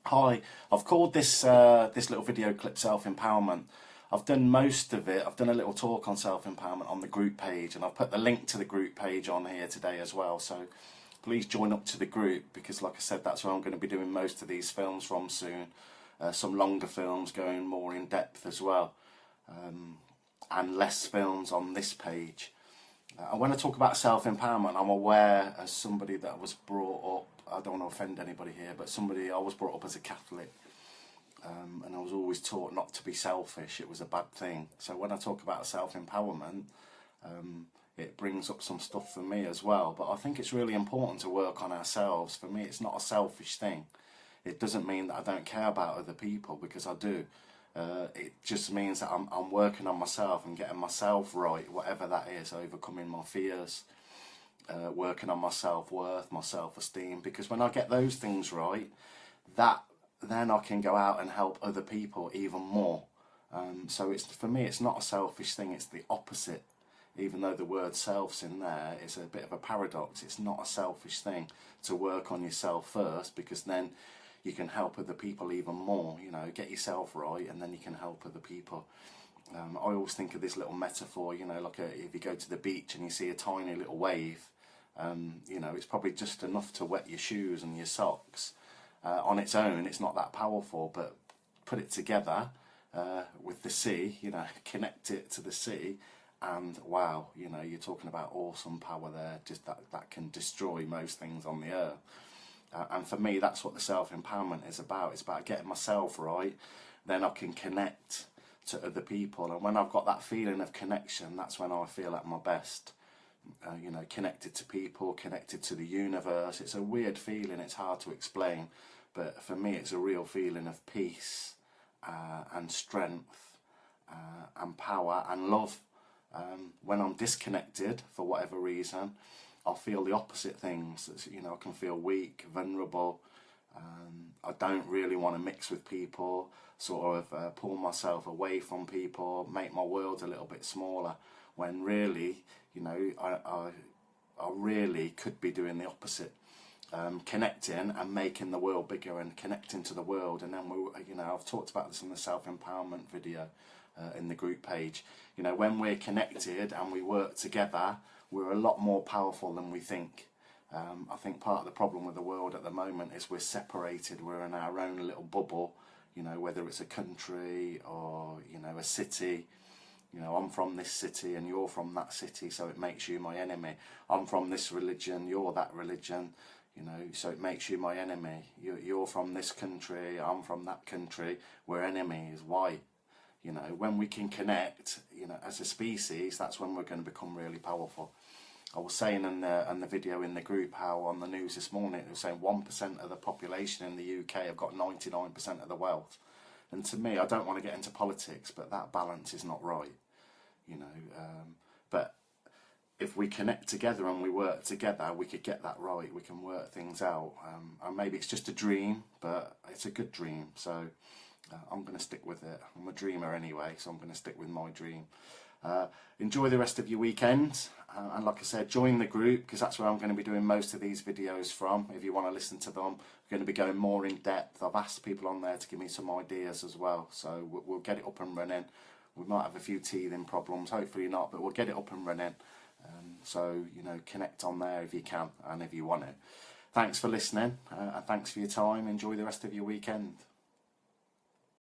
Hi, I've called this this little video clip self-empowerment. I've done most of it. I've done a little talk on self-empowerment on the group page, and I've put the link to the group page on here today as well. So please join up to the group, because like I said, that's where I'm going to be doing most of these films from soon. Some longer films going more in depth as well, and less films on this page. And when I talk about self-empowerment, I'm aware, as somebody that was brought up, I don't want to offend anybody here, but I was brought up as a Catholic, and I was always taught not to be selfish. It was a bad thing. So when I talk about self-empowerment, it brings up some stuff for me as well. But I think it's really important to work on ourselves. For me, it's not a selfish thing. It doesn't mean that I don't care about other people, because I do. It just means that I'm working on myself and getting myself right, whatever that is, overcoming my fears, working on my self-worth, my self-esteem, because when I get those things right, then I can go out and help other people even more. So for me, it's not a selfish thing, it's the opposite. Even though the word self's in there, it's a bit of a paradox. It's not a selfish thing to work on yourself first, because then you can help other people even more. You know, get yourself right and then you can help other people. I always think of this little metaphor, you know, like if you go to the beach and you see a tiny little wave, you know, it's probably just enough to wet your shoes and your socks. On its own, it's not that powerful, but put it together with the sea, you know, connect it to the sea, and wow, you know, you're talking about awesome power there, just that can destroy most things on the earth. And for me, that's what the self-empowerment is about. It's about getting myself right, then I can connect to other people. And when I've got that feeling of connection, that's when I feel at my best. You know, connected to people, connected to the universe. It's a weird feeling, it's hard to explain. But for me, it's a real feeling of peace and strength and power and love. When I'm disconnected, for whatever reason, I'll feel the opposite things. You know, I can feel weak, vulnerable. I don't really want to mix with people, sort of pull myself away from people, make my world a little bit smaller, when really, you know, I really could be doing the opposite. Connecting and making the world bigger and connecting to the world. And then, you know, I've talked about this in the self-empowerment video in the group page. You know, when we're connected and we work together, we're a lot more powerful than we think. I think part of the problem with the world at the moment is we're separated, we're in our own little bubble, you know, whether it's a country or, you know, a city. You know, I'm from this city and you're from that city, so it makes you my enemy. I'm from this religion, you're that religion, you know, so it makes you my enemy. You're from this country, I'm from that country, we're enemies. Why? You know, when we can connect, you know, as a species, that's when we're going to become really powerful. I was saying in the video in the group how on the news this morning it was saying 1% of the population in the UK have got 99% of the wealth. And to me, I don't want to get into politics, but that balance is not right. You know, but if we connect together and we work together, we could get that right. We can work things out. And maybe it's just a dream, but it's a good dream. So I'm going to stick with it. I'm a dreamer anyway, so I'm going to stick with my dream. Enjoy the rest of your weekend. And like I said, join the group, because that's where I'm going to be doing most of these videos from. If you want to listen to them, I'm going to be going more in depth. I've asked people on there to give me some ideas as well. So we'll get it up and running. We might have a few teething problems, hopefully not, but we'll get it up and running. So, you know, connect on there if you can and if you want it. Thanks for listening and thanks for your time. Enjoy the rest of your weekend.